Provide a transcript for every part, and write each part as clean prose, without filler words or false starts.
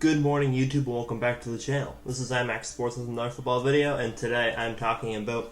Good morning, YouTube, and welcome back to the channel. This is IMAX Sports with another football video, and today I'm talking about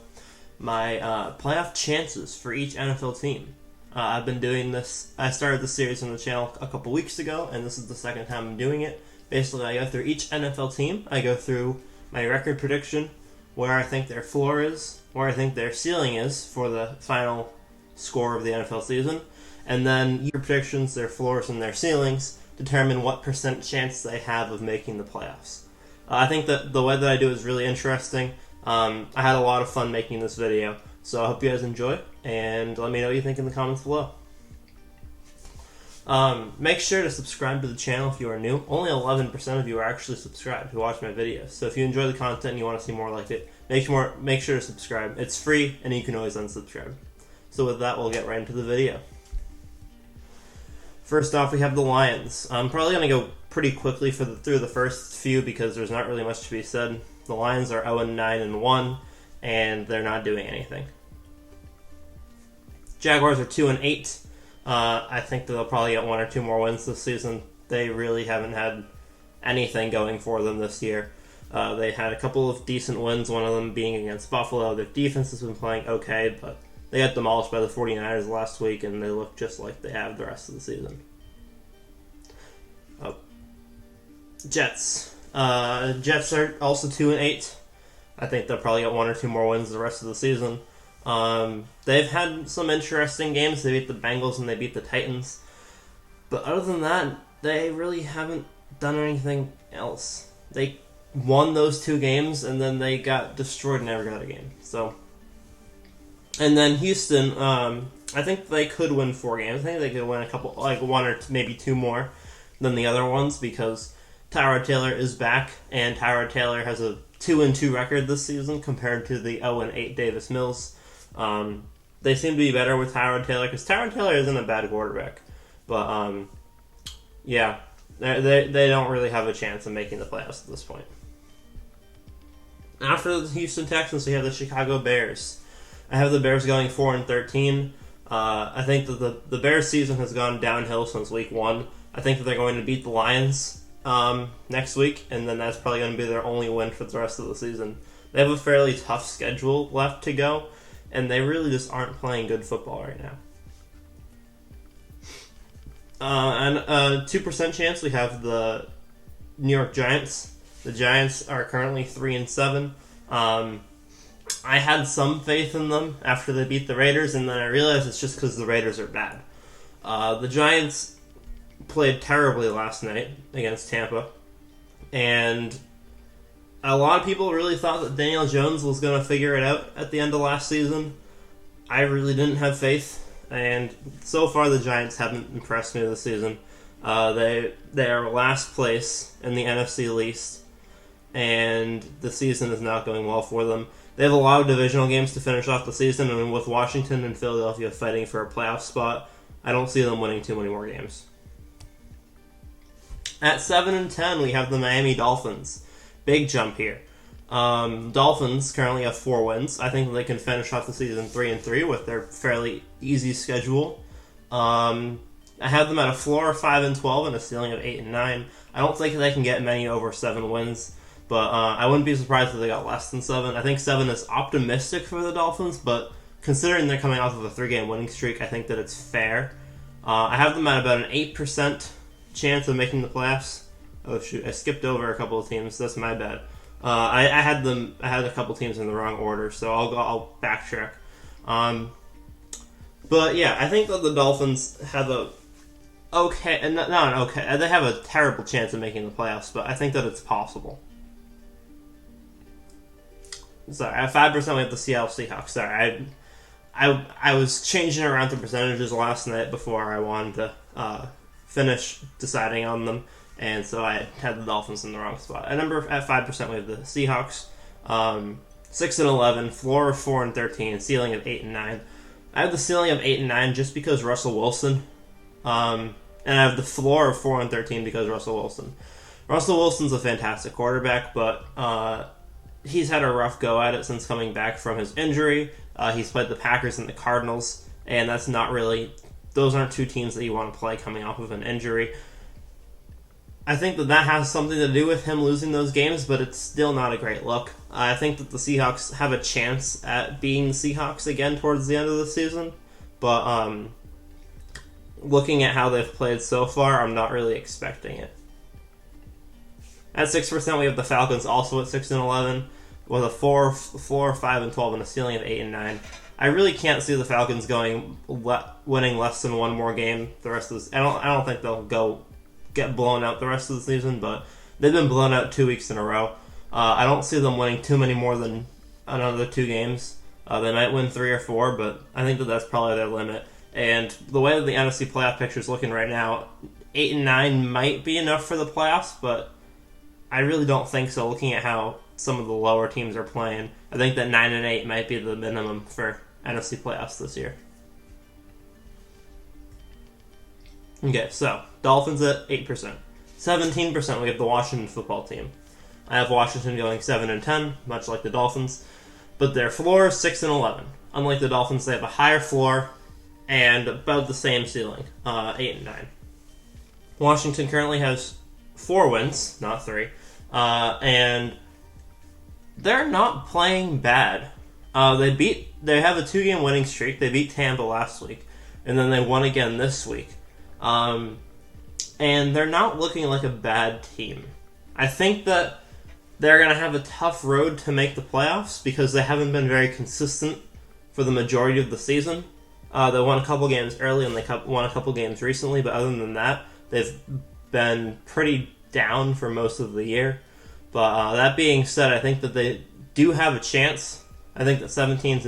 my playoff chances for each NFL team. I've been doing this. I started this series on the channel a couple weeks ago, and this is the second time I'm doing it. Basically, I go through each NFL team. I go through my record prediction, where I think their floor is, where I think their ceiling is for the final score of the NFL season, and then your predictions, their floors, and their ceilings determine what % chance they have of making the playoffs. I think that the way that I do it is really interesting. I had a lot of fun making this video, so I hope you guys enjoy it, and let me know what you think in the comments below. Make sure to subscribe to the channel if you are new. Only 11% of you are actually subscribed who watch my videos, so if you enjoy the content and you want to see more like it, make sure to subscribe. It's free, and you can always unsubscribe. So with that, we'll get right into the video. First off, we have the Lions. I'm probably going to go pretty quickly through the first few because there's not really much to be said. The Lions are 0-9-1, and they're not doing anything. Jaguars are 2-8. I think that they'll probably get one or two more wins this season. They really haven't had anything going for them this year. They had a couple of decent wins, one of them being against Buffalo. Their defense has been playing okay, but they got demolished by the 49ers last week, and they look just like they have the rest of the season. Jets. Jets are also 2-8. I think they'll probably get one or two more wins the rest of the season. They've had some interesting games. They beat the Bengals and they beat the Titans. But other than that, they really haven't done anything else. They won those two games, and then they got destroyed and never got a game. And then Houston, I think they could win 4 games. I think they could win a couple, like one or maybe two more than the other ones because Tyrod Taylor is back, and Tyrod Taylor has a 2-2 record this season compared to the 0-8 Davis Mills. They seem to be better with Tyrod Taylor because Tyrod Taylor isn't a bad quarterback, but yeah, they don't really have a chance of making the playoffs at this point. After the Houston Texans, we have the Chicago Bears. I have the Bears going 4-13. I think that the Bears season has gone downhill since week 1. I think that they're going to beat the Lions next week, and then that's probably going to be their only win for the rest of the season. They have a fairly tough schedule left to go, and they really just aren't playing good football right now. And a 2% chance, we have the New York Giants. The Giants are currently 3-7. I had some faith in them after they beat the Raiders, and then I realized it's just because the Raiders are bad. The Giants played terribly last night against Tampa, and a lot of people really thought that Daniel Jones was going to figure it out at the end of last season. I really didn't have faith, and so far the Giants haven't impressed me this season. They are last place in the NFC least, and the season is not going well for them. They have a lot of divisional games to finish off the season, and with Washington and Philadelphia fighting for a playoff spot, I don't see them winning too many more games. At 7-10, we have the Miami Dolphins. Big jump here. Dolphins currently have 4 wins. I think they can finish off the season 3-3 with their fairly easy schedule. I have them at a floor of 5-12 and a ceiling of 8-9. I don't think they can get many over 7 wins. But I wouldn't be surprised if they got less than 7. I think 7 is optimistic for the Dolphins, but considering they're coming off of a 3-game winning streak, I think that it's fair. I have them at about an 8% chance of making the playoffs. Oh shoot, I skipped over a couple of teams. That's my bad. I had a couple teams in the wrong order, so I'll backtrack. But yeah, I think that the Dolphins have they have a terrible chance of making the playoffs, but I think that it's possible. Sorry, at 5% we have the Seattle Seahawks. Sorry, I was changing around the percentages last night before I wanted to finish deciding on them, and so I had the Dolphins in the wrong spot. At 5% we have the Seahawks, 6-11, floor of 4-13, ceiling of 8-9. I have the ceiling of 8-9 just because Russell Wilson, and I have the floor of 4-13 because Russell Wilson. Russell Wilson's a fantastic quarterback, but he's had a rough go at it since coming back from his injury. He's played the Packers and the Cardinals, and those aren't two teams that you want to play coming off of an injury. I think that has something to do with him losing those games, but it's still not a great look. I think that the Seahawks have a chance at being the Seahawks again towards the end of the season, but looking at how they've played so far, I'm not really expecting it. At 6%, we have the Falcons also at 6-11, with a floor 5-12 and a ceiling of 8-9. I really can't see the Falcons winning less than one more game the rest of this. I don't think they'll get blown out the rest of the season, but they've been blown out 2 weeks in a row. I don't see them winning too many more than another 2 games. They might win 3 or 4, but I think that's probably their limit. And the way that the NFC playoff picture is looking right now, 8-9 might be enough for the playoffs, but I really don't think so. Looking at how some of the lower teams are playing, I think that 9-8 might be the minimum for NFC playoffs this year. Okay, so Dolphins at 8%. 17% we have the Washington football team. I have Washington going 7-10, much like the Dolphins, but their floor is 6-11. Unlike the Dolphins, they have a higher floor and about the same ceiling, 8-9. Washington currently has 4 wins, not 3, and they're not playing bad. They have a 2-game winning streak. They beat Tampa last week, and then they won again this week. And they're not looking like a bad team. I think that they're going to have a tough road to make the playoffs because they haven't been very consistent for the majority of the season. They won a couple games early and they won a couple games recently, but other than that, they've been pretty down for most of the year. But that being said, I think that they do have a chance. I think that 17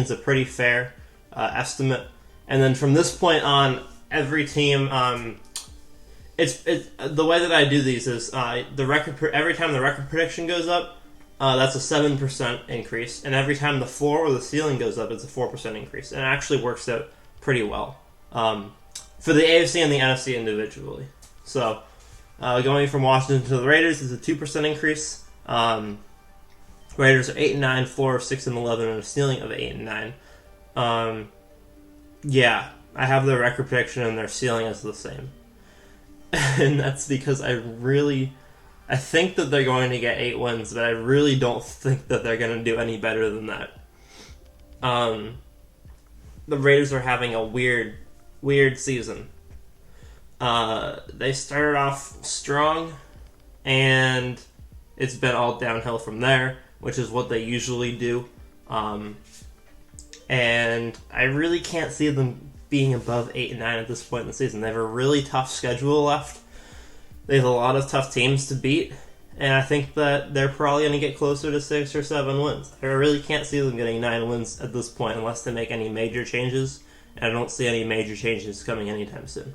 is a pretty fair estimate. And then from this point on, every team, it's the way that I do these is the record every time the record prediction goes up, that's a 7% increase, and every time the floor or the ceiling goes up, it's a 4% increase, and it actually works out pretty well for the AFC and the NFC individually. So going from Washington to the Raiders is a 2% increase. Raiders are 8-9, floor of 6-11, and a ceiling of 8-9. Yeah, I have their record prediction and their ceiling is the same. And that's because I think that they're going to get 8 wins, but I really don't think that they're going to do any better than that. The Raiders are having a weird season. They started off strong, and it's been all downhill from there, which is what they usually do. And I really can't see them being above 8-9 at this point in the season. They have a really tough schedule left. They have a lot of tough teams to beat, and I think that they're probably going to get closer to 6 or 7 wins. I really can't see them getting 9 wins at this point unless they make any major changes, and I don't see any major changes coming anytime soon.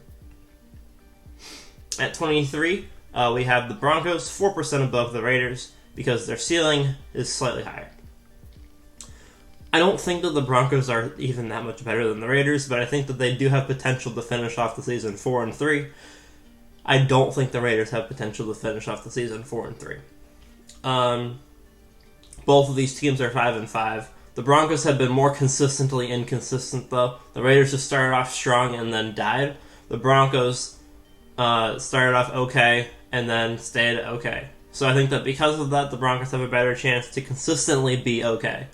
At 23, we have the Broncos, 4% above the Raiders, because their ceiling is slightly higher. I don't think that the Broncos are even that much better than the Raiders, but I think that they do have potential to finish off the season 4-3. I don't think the Raiders have potential to finish off the season 4-3. Both of these teams are 5-5. The Broncos have been more consistently inconsistent, though. The Raiders just started off strong and then died. The Broncos started off okay and then stayed okay. So I think that because of that, the Broncos have a better chance to consistently be okay.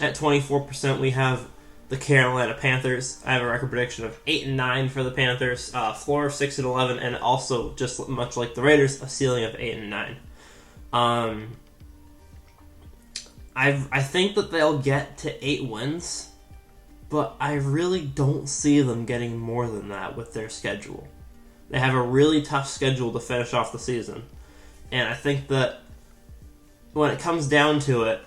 At 24%, we have the Carolina Panthers. I have a record prediction of 8-9 for the Panthers, floor of 6-11, and also, just much like the Raiders, a ceiling of 8-9. I think that they'll get to 8 wins, but I really don't see them getting more than that with their schedule. They have a really tough schedule to finish off the season, and I think that when it comes down to it,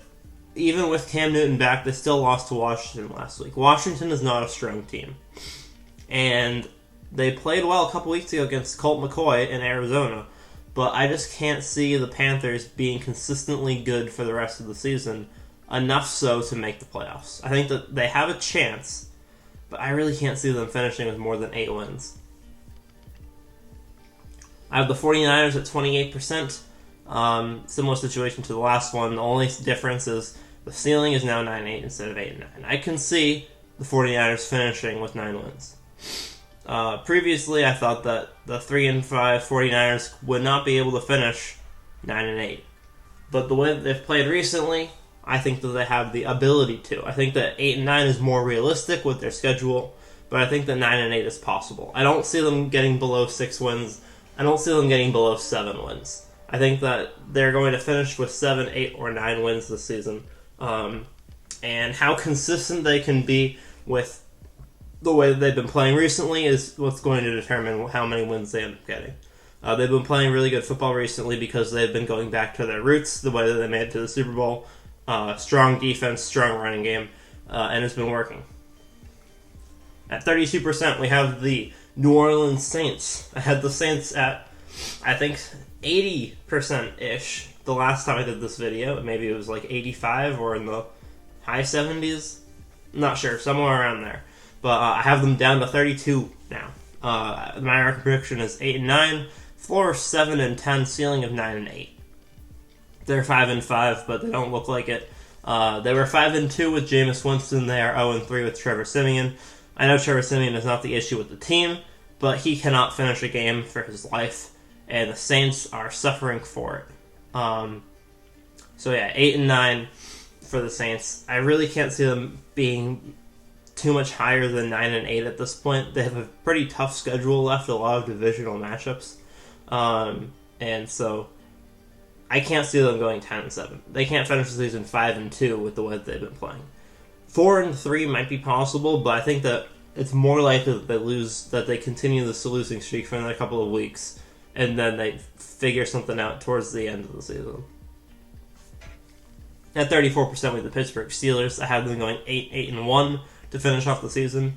even with Cam Newton back, they still lost to Washington last week. Washington is not a strong team. And they played well a couple weeks ago against Colt McCoy in Arizona. But I just can't see the Panthers being consistently good for the rest of the season, enough so to make the playoffs. I think that they have a chance, but I really can't see them finishing with more than 8 wins. I have the 49ers at 28%. Similar situation to the last one. The only difference is the ceiling is now 9-8 instead of 8-9. I can see the 49ers finishing with 9 wins. Previously, I thought that the 3-5 49ers would not be able to finish 9-8. But the way that they've played recently, I think that they have the ability to. I think that 8-9 is more realistic with their schedule, but I think that 9-8 is possible. I don't see them getting below 6 wins. I don't see them getting below 7 wins. I think that they're going to finish with 7, 8, or 9 wins this season. And how consistent they can be with the way that they've been playing recently is what's going to determine how many wins they end up getting. They've been playing really good football recently because they've been going back to their roots, the way that they made it to the Super Bowl. Strong defense, strong running game, and it's been working. At 32%, we have the New Orleans Saints. I had the Saints at, I think, 80%-ish the last time I did this video. Maybe it was like 85 or in the high 70s. Not sure, somewhere around there. But I have them down to 32 now. My record prediction is 8-9, floor of 7-10, ceiling of 9-8. They're 5-5, but they don't look like it. They were 5-2 with Jameis Winston. They are 0-3 with Trevor Siemian. I know Trevor Siemian is not the issue with the team, but he cannot finish a game for his life, and the Saints are suffering for it. 8-9 for the Saints. I really can't see them being too much higher than 9-8 at this point. They have a pretty tough schedule left, a lot of divisional matchups, and so I can't see them going 10-7. They can't finish the season 5-2 with the way that they've been playing. 4-3 might be possible, but I think that it's more likely that they lose, that they continue this losing streak for another couple of weeks, and then they figure something out towards the end of the season. At 34% with the Pittsburgh Steelers, I have them going 8-1 to finish off the season,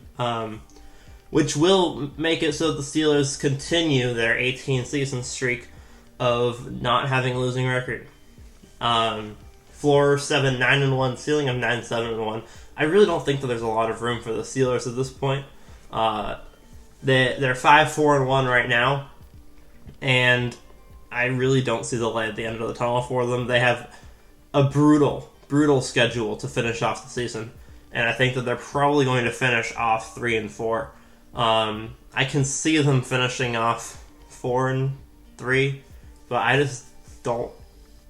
which will make it so the Steelers continue their 18-season streak of not having a losing record. Floor 7, 9-1, ceiling of 9, 7-1. I really don't think that there's a lot of room for the Steelers at this point. They're 5-4-1 right now, and I really don't see the light at the end of the tunnel for them. They have a brutal schedule to finish off the season, and I think that they're probably going to finish off 3-4. I can see them finishing off 4-3, but I just don't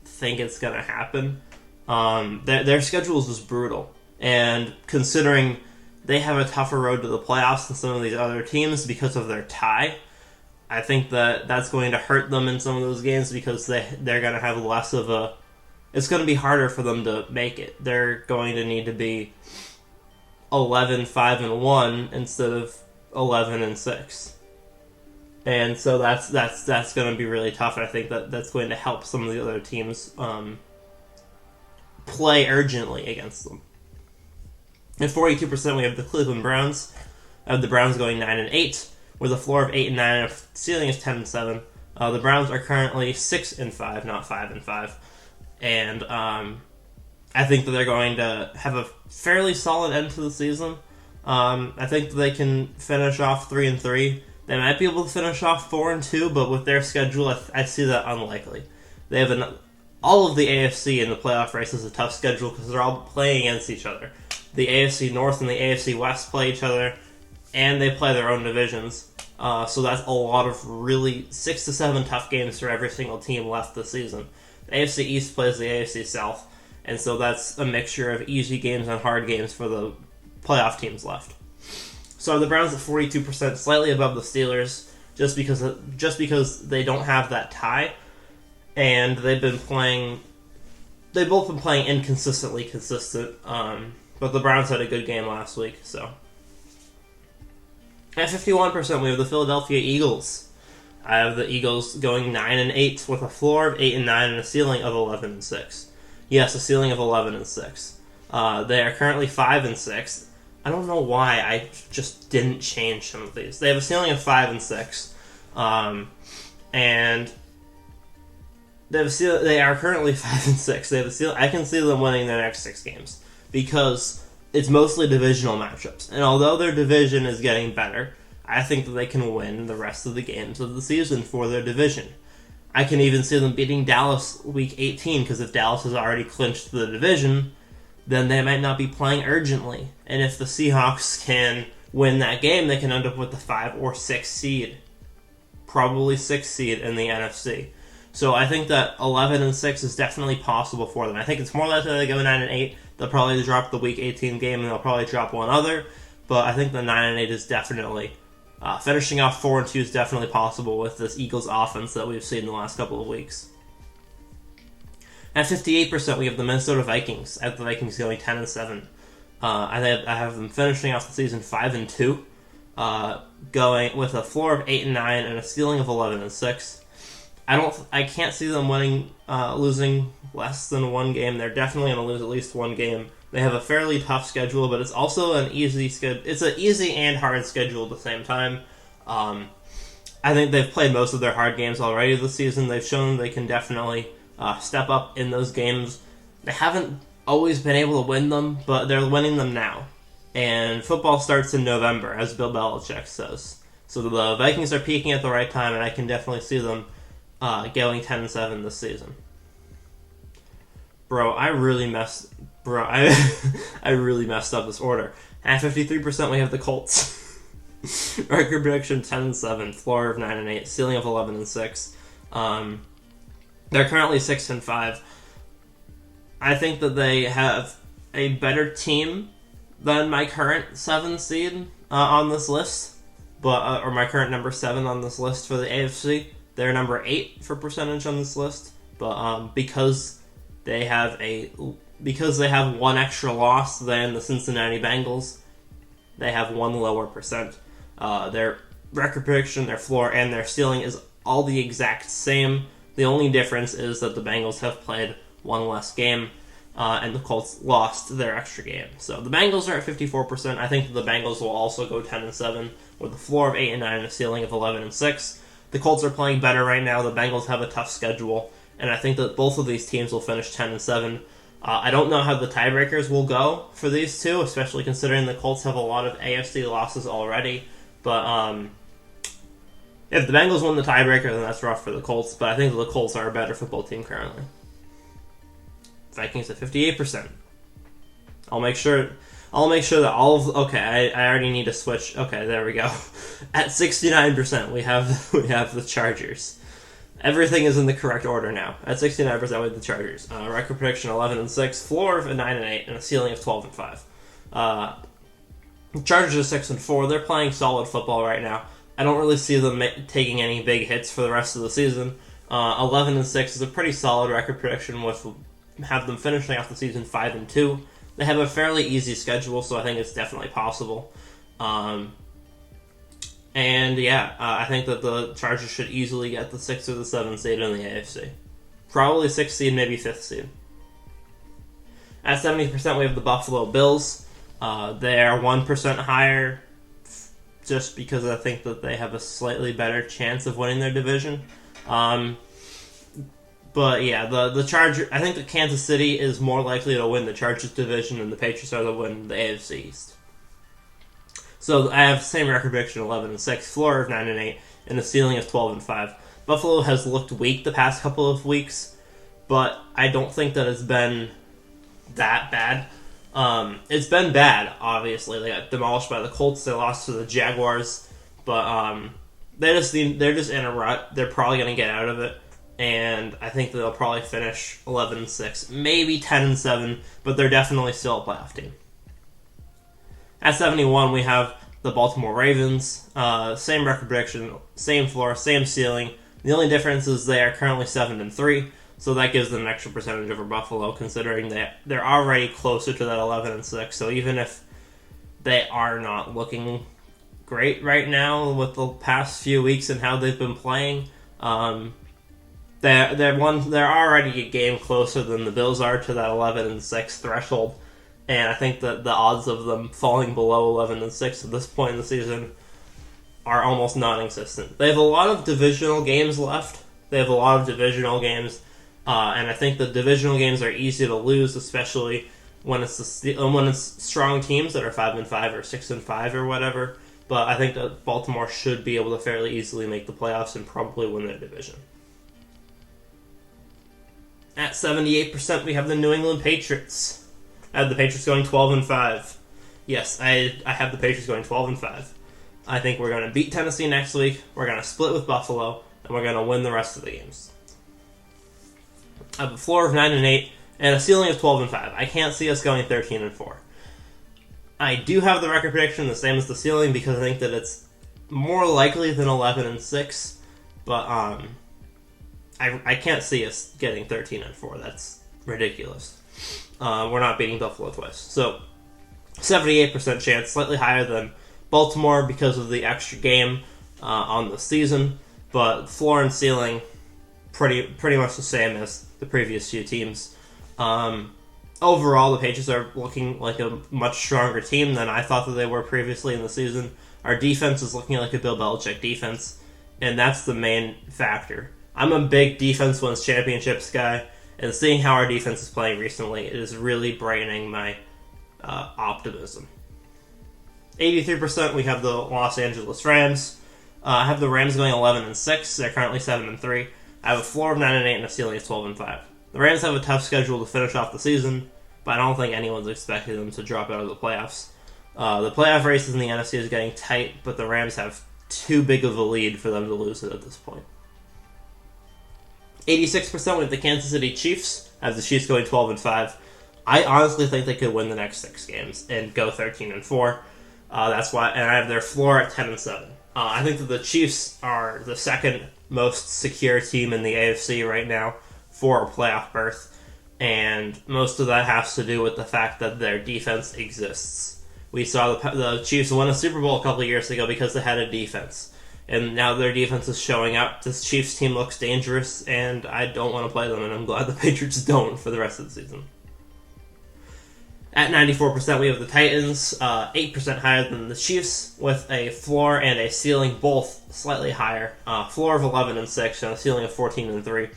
think it's going to happen. Their schedule is just brutal, and considering they have a tougher road to the playoffs than some of these other teams because of their tie, I think that that's going to hurt them in some of those games because they're going to have less of a... It's going to be harder for them to make it. They're going to need to be 11-5-1 instead of 11-6. And so that's going to be really tough, and I think that's going to help some of the other teams play urgently against them. At 42%, we have the Cleveland Browns. I have the Browns going 9-8, with a floor of 8-9 and a ceiling of 10-7. The Browns are currently 6-5, not 5-5. And I think that they're going to have a fairly solid end to the season. I think that they can finish off 3-3. They might be able to finish off 4-2, but with their schedule, I see that unlikely. They have all of the AFC in the playoff race is a tough schedule because they're all playing against each other. The AFC North and the AFC West play each other, and they play their own divisions. So that's a lot of really 6 to 7 tough games for every single team left this season. The AFC East plays the AFC South, and so that's a mixture of easy games and hard games for the playoff teams left. So the Browns at 42%, slightly above the Steelers, just because they don't have that tie, and they've both been playing inconsistently consistent. But the Browns had a good game last week, so. At 51%, we have the Philadelphia Eagles. I have the Eagles going 9-8 with a floor of 8-9 and a ceiling of 11-6. Yes, a ceiling of 11-6. They are currently 5-6. I don't know why I just didn't change some of these. They have a ceiling of 5-6, and they are currently 5-6. They have a ceiling. I can see them winning their next 6 games because it's mostly divisional matchups. And although their division is getting better, I think that they can win the rest of the games of the season for their division. I can even see them beating Dallas week 18 because if Dallas has already clinched the division, then they might not be playing urgently. And if the Seahawks can win that game, they can end up with the 5 or 6 seed. Probably 6 seed in the NFC. So I think that 11-6 is definitely possible for them. I think it's more likely they go 9-8. They'll probably drop the Week 18 game, and they'll probably drop one other. But I think the 9-8 is definitely finishing off 4-2 is definitely possible with this Eagles offense that we've seen in the last couple of weeks. At 58%, we have the Minnesota Vikings. I have the Vikings going 10-7. I have them finishing off the season 5-2, going with a floor of 8-9 and a ceiling of 11-6. I can't see them losing less than one game. They're definitely going to lose at least one game. They have a fairly tough schedule, but it's also an easy schedule. It's an easy and hard schedule at the same time. I think they've played most of their hard games already this season. They've shown they can definitely step up in those games. They haven't always been able to win them, but they're winning them now. And football starts in November, as Bill Belichick says. So the Vikings are peaking at the right time, and I can definitely see them going 10-7 this season. I really messed up this order. At 53%, we have the Colts. Record prediction 10-7, floor of 9-8, ceiling of 11-6. They're currently 6-5. I think that they have a better team than my current 7 seed on this list, or my current number 7 on this list for the AFC. They're number 8 for percentage on this list, but because they have one extra loss than the Cincinnati Bengals, they have one lower percent. Their record prediction, their floor, and their ceiling is all the exact same. The only difference is that the Bengals have played one less game, and the Colts lost their extra game. So the Bengals are at 54%. I think that the Bengals will also go 10-7 with a floor of 8-9 and a ceiling of 11-6. The Colts are playing better right now. The Bengals have a tough schedule, and I think that both of these teams will finish 10-7. I don't know how the tiebreakers will go for these two, especially considering the Colts have a lot of AFC losses already. But if the Bengals win the tiebreaker, then that's rough for the Colts. But I think the Colts are a better football team currently. Vikings at 58%. I'll make sure that all of... Okay, I already need to switch. Okay, there we go. At 69%, we have the Chargers. Everything is in the correct order now. At 69%, we have the Chargers. Record prediction 11-6, floor of 9-8, and a ceiling of 12-5. Chargers are 6-4. They're playing solid football right now. I don't really see them taking any big hits for the rest of the season. 11-6 is a pretty solid record prediction with have them finishing off the season 5-2. They have a fairly easy schedule, so I think it's definitely possible. I think that the Chargers should easily get the 6 or the 7 seed in the AFC. Probably 6th seed, maybe 5th seed. At 70%, we have the Buffalo Bills. They are 1% higher just because I think that they have a slightly better chance of winning their division. But yeah, the Chargers, I think that Kansas City is more likely to win the Chargers division than the Patriots are to win the AFC East. So I have the same record prediction, 11-6, floor of 9-8, and a ceiling of 12-5. Buffalo has looked weak the past couple of weeks, but I don't think that it's been that bad. It's been bad, obviously. They got demolished by the Colts. They lost to the Jaguars, but they're just in a rut. They're probably going to get out of it, and I think that they'll probably finish 11-6, maybe 10-7, but they're definitely still a playoff team. At 71, we have the Baltimore Ravens. Same record prediction, same floor, same ceiling. The only difference is they are currently 7-3, so that gives them an extra percentage over Buffalo, considering that they're already closer to that 11-6. So even if they are not looking great right now with the past few weeks and how they've been playing, they're already a game closer than the Bills are to that 11-6 threshold. And I think that the odds of them falling below 11-6 at this point in the season are almost non-existent. They have a lot of divisional games left. And I think the divisional games are easy to lose, especially when it's strong teams that are 5-5 or 6-5 or whatever. But I think that Baltimore should be able to fairly easily make the playoffs and probably win their division. At 78%, we have the New England Patriots. I have the Patriots going 12-5. Yes, I have the Patriots going 12-5. I think we're going to beat Tennessee next week. We're going to split with Buffalo, and we're going to win the rest of the games. I have a floor of 9-8 and a ceiling of 12-5. I can't see us going 13-4. I do have the record prediction the same as the ceiling because I think that it's more likely than 11-6, but I can't see us getting 13-4. That's ridiculous. We're not beating Buffalo twice. So 78% chance, slightly higher than Baltimore because of the extra game on the season, but floor and ceiling pretty much the same as the previous few teams. Overall, the Patriots are looking like a much stronger team than I thought that they were previously in the season. Our defense is looking like a Bill Belichick defense, and that's the main factor. I'm a big defense wins championships guy, and seeing how our defense is playing recently, it is really brightening my optimism. 83%, we have the Los Angeles Rams. I have the Rams going 11-6. They're currently 7-3. I have a floor of 9-8 and a ceiling of 12-5. The Rams have a tough schedule to finish off the season, but I don't think anyone's expecting them to drop out of the playoffs. The playoff races in the NFC is getting tight, but the Rams have too big of a lead for them to lose it at this point. 86% with the Kansas City Chiefs. I have the Chiefs going 12-5. I honestly think they could win the next 6 games and go 13-4. That's why, and I have their floor at 10-7. I think that the Chiefs are the second most secure team in the AFC right now for a playoff berth, and most of that has to do with the fact that their defense exists. We saw the Chiefs win a Super Bowl a couple of years ago because they had a defense, and now their defense is showing up. This Chiefs team looks dangerous, and I don't want to play them, and I'm glad the Patriots don't for the rest of the season. At 94%, we have the Titans, 8% higher than the Chiefs, with a floor and a ceiling both slightly higher. Floor of 11-6 and a ceiling of 14-3.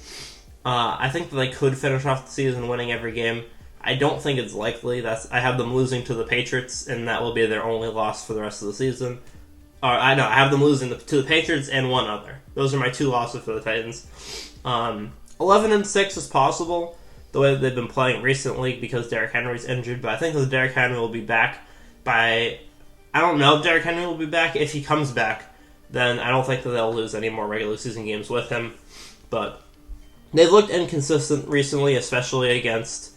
I think that they could finish off the season winning every game. I don't think it's likely. I have them losing to the Patriots, and that will be their only loss for the rest of the season. I have them losing to the Patriots and one other. Those are my 2 losses for the Titans. 11-6 is possible, the way that they've been playing recently, because Derrick Henry's injured, but I think that Derrick Henry will be back I don't know if Derrick Henry will be back. If he comes back, then I don't think that they'll lose any more regular season games with him, but they've looked inconsistent recently, especially against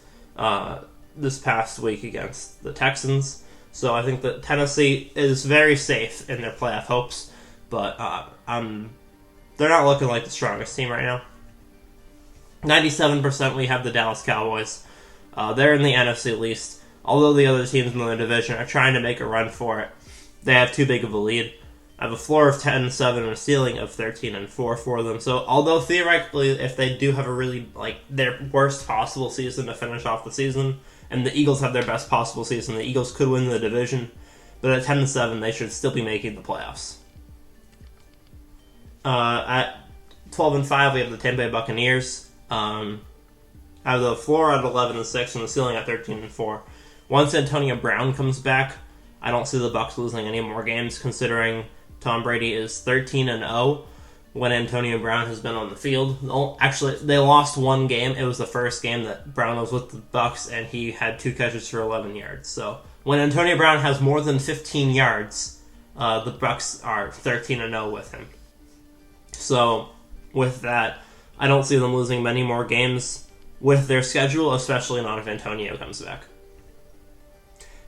this past week against the Texans. So I think that Tennessee is very safe in their playoff hopes, but they're not looking like the strongest team right now. 97% we have the Dallas Cowboys. They're in the NFC least. Although the other teams in the division are trying to make a run for it, they have too big of a lead. I have a floor of 10-7 and a ceiling of 13-4 for them. So although theoretically, if they do have a really, their worst possible season to finish off the season, and the Eagles have their best possible season, the Eagles could win the division, but at 10-7, they should still be making the playoffs. At 12-5, we have the Tampa Bay Buccaneers. I have the floor at 11-6 and the ceiling at 13-4. Once Antonio Brown comes back, I don't see the Bucs losing any more games, considering Tom Brady is 13-0 when Antonio Brown has been on the field. Actually, they lost one game. It was the first game that Brown was with the Bucs, and he had 2 catches for 11 yards. So when Antonio Brown has more than 15 yards, the Bucs are 13-0 with him. So with that, I don't see them losing many more games with their schedule, especially not if Antonio comes back.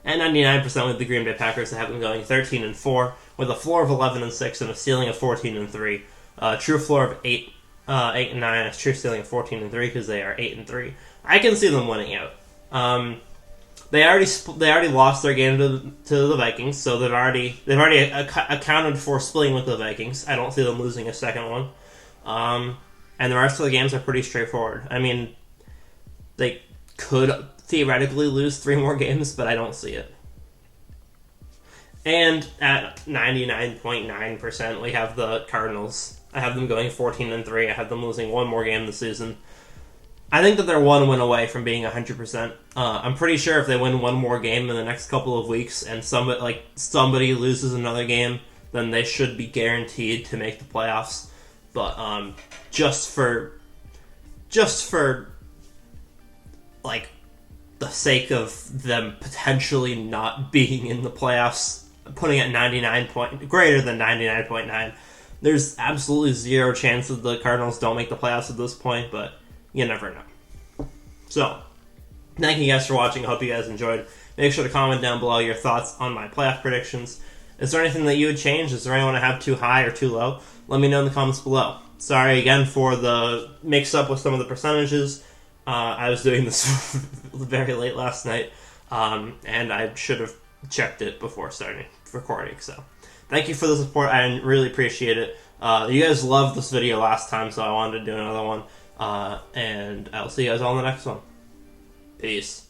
At 99% with the Green Bay Packers, I have them going 13-4 with a floor of 11-6 and a ceiling of 14-3. True floor of 8-9, a true ceiling of 14-3 because they are 8-3. I can see them winning out. They already lost their game to the Vikings, so they've already accounted for splitting with the Vikings. I don't see them losing a second one. And the rest of the games are pretty straightforward. I mean, they could theoretically lose 3 more games, but I don't see it. And at 99.9%, we have the Cardinals. I have them going 14-3. I have them losing 1 more game this season. I think that they're 1 win away from being 100%. I'm pretty sure if they win 1 more game in the next couple of weeks and somebody loses another game, then they should be guaranteed to make the playoffs. But just for the sake of them potentially not being in the playoffs, putting it greater than 99.9. There's absolutely zero chance that the Cardinals don't make the playoffs at this point, but you never know. So, thank you guys for watching. I hope you guys enjoyed. Make sure to comment down below your thoughts on my playoff predictions. Is there anything that you would change? Is there anyone I have too high or too low? Let me know in the comments below. Sorry again for the mix-up with some of the percentages. I was doing this very late last night, and I should have checked it before starting recording. So, thank you for the support. I really appreciate it. You guys loved this video last time, so I wanted to do another one. And I'll see you guys all in the next one. Peace.